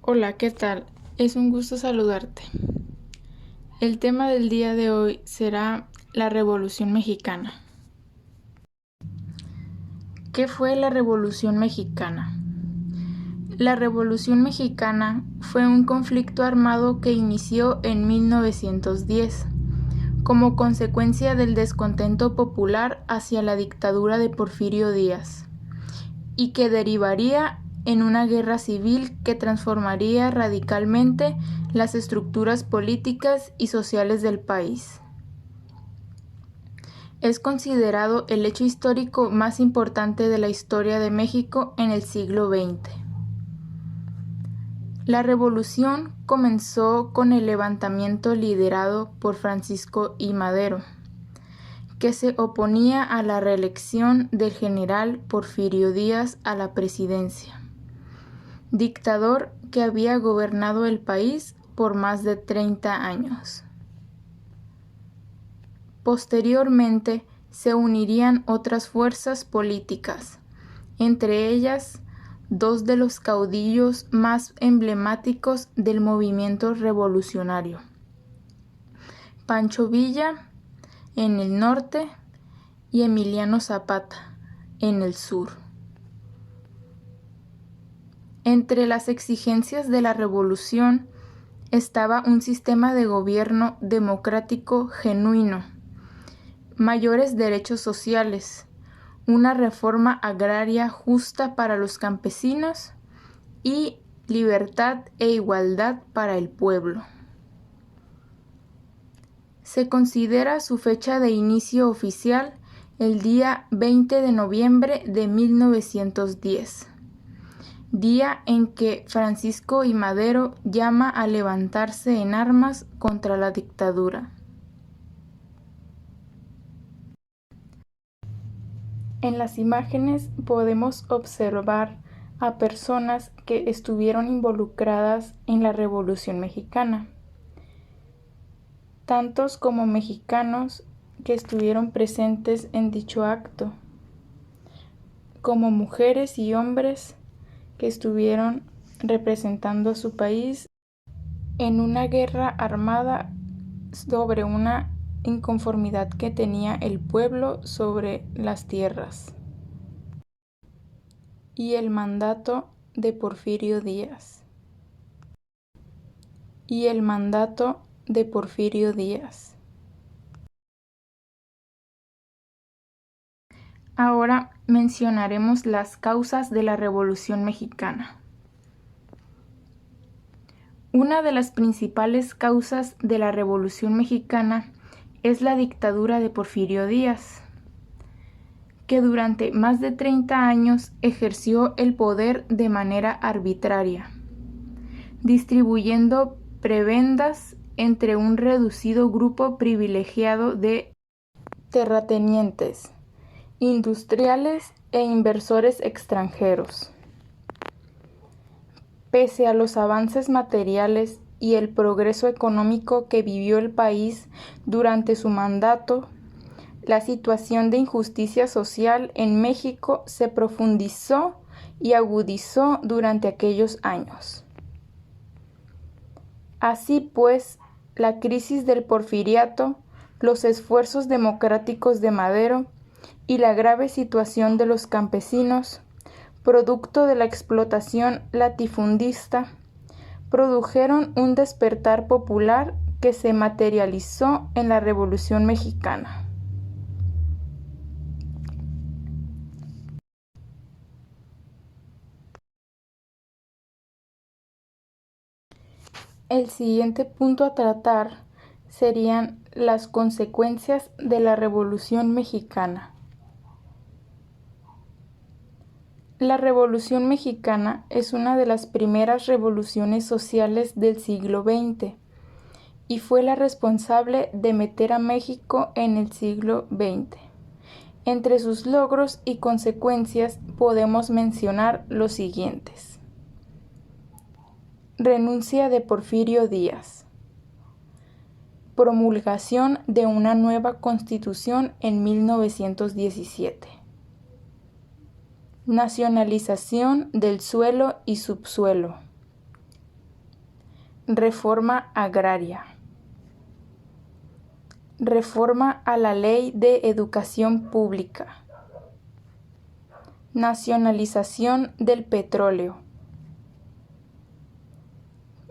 Hola, ¿qué tal? Es un gusto saludarte. El tema del día de hoy será la Revolución Mexicana. ¿Qué fue la Revolución Mexicana? La Revolución Mexicana fue un conflicto armado que inició en 1910 como consecuencia del descontento popular hacia la dictadura de Porfirio Díaz y que derivaría en una guerra civil que transformaría radicalmente las estructuras políticas y sociales del país. Es considerado el hecho histórico más importante de la historia de México en el siglo XX. La revolución comenzó con el levantamiento liderado por Francisco I. Madero, que se oponía a la reelección del general Porfirio Díaz a la presidencia, dictador que había gobernado el país por más de 30 años. Posteriormente se unirían otras fuerzas políticas, entre ellas dos de los caudillos más emblemáticos del movimiento revolucionario: Pancho Villa en el norte y Emiliano Zapata en el sur. Entre las exigencias de la revolución estaba un sistema de gobierno democrático genuino, mayores derechos sociales, una reforma agraria justa para los campesinos y libertad e igualdad para el pueblo. Se considera su fecha de inicio oficial el día 20 de noviembre de 1910, día en que Francisco I. Madero llama a levantarse en armas contra la dictadura. En las imágenes podemos observar a personas que estuvieron involucradas en la Revolución Mexicana, tantos como mexicanos que estuvieron presentes en dicho acto, como mujeres y hombres que estuvieron representando a su país en una guerra armada sobre una inconformidad que tenía el pueblo sobre las tierras y el mandato de Porfirio Díaz. Ahora mencionaremos las causas de la Revolución Mexicana. Una de las principales causas de la Revolución Mexicana es la dictadura de Porfirio Díaz, que durante más de 30 años ejerció el poder de manera arbitraria, distribuyendo prebendas entre un reducido grupo privilegiado de terratenientes, industriales e inversores extranjeros. Pese a los avances materiales y el progreso económico que vivió el país durante su mandato, la situación de injusticia social en México se profundizó y agudizó durante aquellos años. Así pues, la crisis del porfiriato, los esfuerzos democráticos de Madero y la grave situación de los campesinos, producto de la explotación latifundista, produjeron un despertar popular que se materializó en la Revolución Mexicana. El siguiente punto a tratar serían las consecuencias de la Revolución Mexicana. La Revolución Mexicana es una de las primeras revoluciones sociales del siglo XX y fue la responsable de meter a México en el siglo XX. Entre sus logros y consecuencias podemos mencionar los siguientes: renuncia de Porfirio Díaz, promulgación de una nueva Constitución en 1917, nacionalización del suelo y subsuelo, Reforma agraria. Reforma a la Ley de Educación Pública. Nacionalización del petróleo.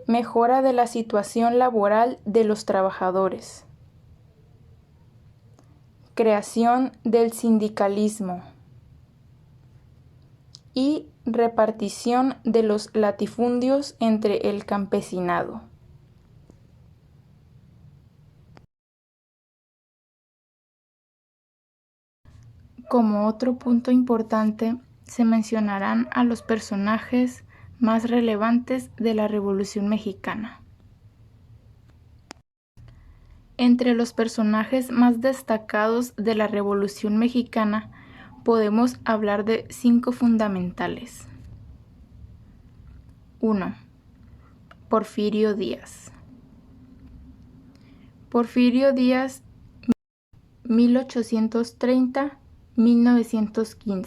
Mejora de la situación laboral de los trabajadores. Creación del sindicalismo. Y repartición de los latifundios entre el campesinado. Como otro punto importante, se mencionarán a los personajes más relevantes de la Revolución Mexicana. Entre los personajes más destacados de la Revolución Mexicana podemos hablar de 5 fundamentales. 1. Porfirio Díaz. Porfirio Díaz, 1830-1915.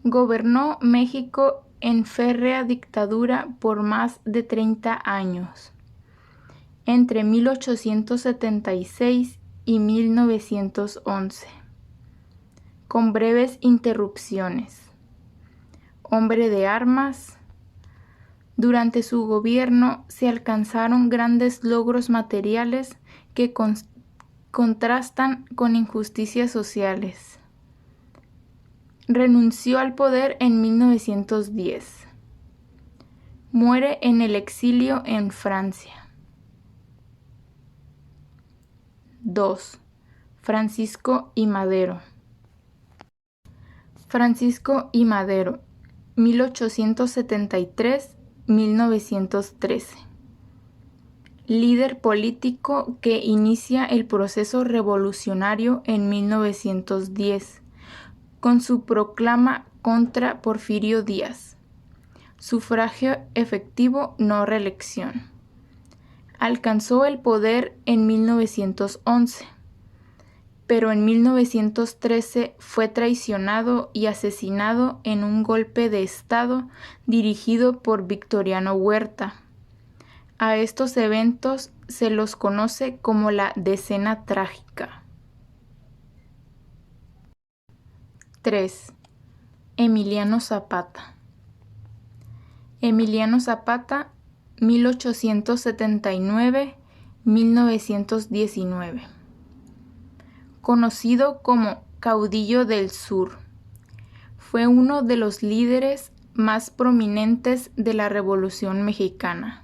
Gobernó México en férrea dictadura por más de 30 años, entre 1876 y 1911, con breves interrupciones. Hombre de armas, durante su gobierno se alcanzaron grandes logros materiales que contrastan con injusticias sociales. Renunció al poder en 1910. Muere en el exilio en Francia. 2. Francisco I. Madero. Francisco I. Madero, 1873-1913. Líder político que inicia el proceso revolucionario en 1910 con su proclama contra Porfirio Díaz. Sufragio efectivo, no reelección. Alcanzó el poder en 1911, pero en 1913 fue traicionado y asesinado en un golpe de Estado dirigido por Victoriano Huerta. A estos eventos se los conoce como la Decena Trágica. 3. Emiliano Zapata. Emiliano Zapata, 1879-1919. Conocido como caudillo del sur, fue uno de los líderes más prominentes de la Revolución Mexicana.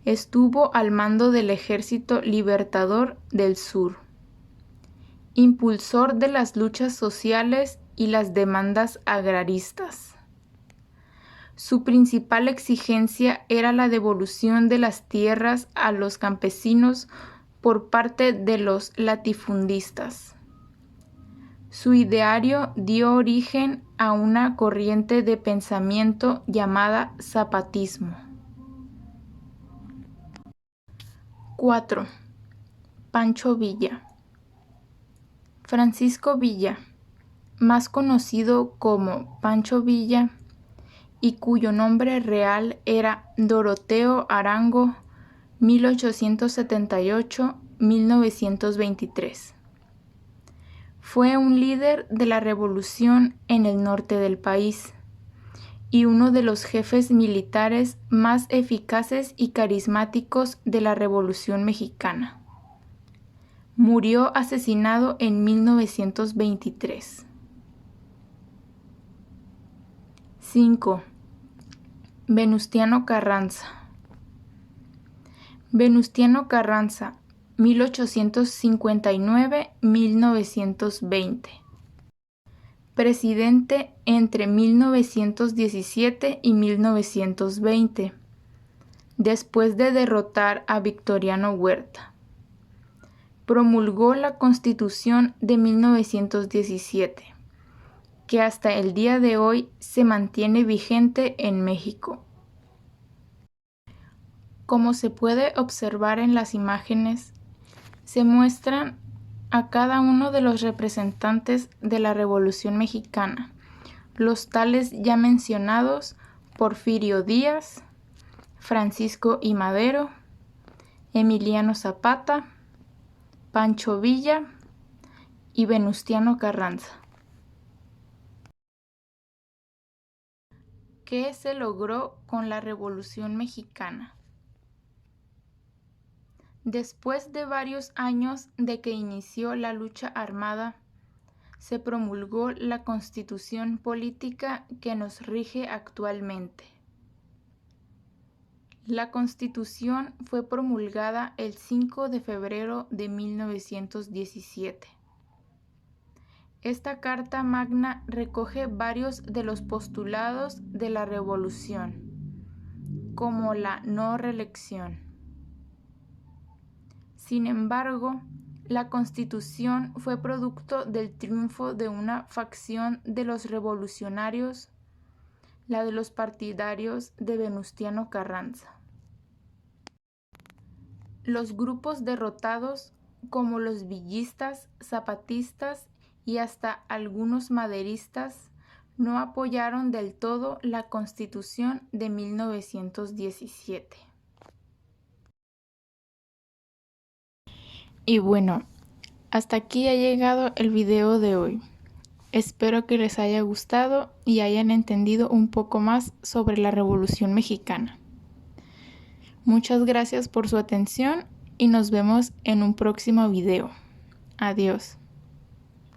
Estuvo al mando del Ejército Libertador del Sur, impulsor de las luchas sociales y las demandas agraristas. Su principal exigencia era la devolución de las tierras a los campesinos por parte de los latifundistas. Su ideario dio origen a una corriente de pensamiento llamada zapatismo. 4. Pancho Villa. Francisco Villa, más conocido como Pancho Villa, y cuyo nombre real era Doroteo Arango, 1878-1923. Fue un líder de la revolución en el norte del país y uno de los jefes militares más eficaces y carismáticos de la Revolución Mexicana. Murió asesinado en 1923. 5. Venustiano Carranza. Venustiano Carranza, 1859-1920. Presidente entre 1917 y 1920, después de derrotar a Victoriano Huerta. Promulgó la Constitución de 1917, que hasta el día de hoy se mantiene vigente en México. Como se puede observar en las imágenes, se muestran a cada uno de los representantes de la Revolución Mexicana, los tales ya mencionados: Porfirio Díaz, Francisco I. Madero, Emiliano Zapata, Pancho Villa y Venustiano Carranza. ¿Qué se logró con la Revolución Mexicana? Después de varios años de que inició la lucha armada, se promulgó la Constitución política que nos rige actualmente. La Constitución fue promulgada el 5 de febrero de 1917. Esta Carta Magna recoge varios de los postulados de la Revolución, como la no reelección. Sin embargo, la Constitución fue producto del triunfo de una facción de los revolucionarios, la de los partidarios de Venustiano Carranza. Los grupos derrotados, como los villistas, zapatistas y hasta algunos maderistas, no apoyaron del todo la Constitución de 1917. Y bueno, hasta aquí ha llegado el video de hoy. Espero que les haya gustado y hayan entendido un poco más sobre la Revolución Mexicana. Muchas gracias por su atención y nos vemos en un próximo video. Adiós.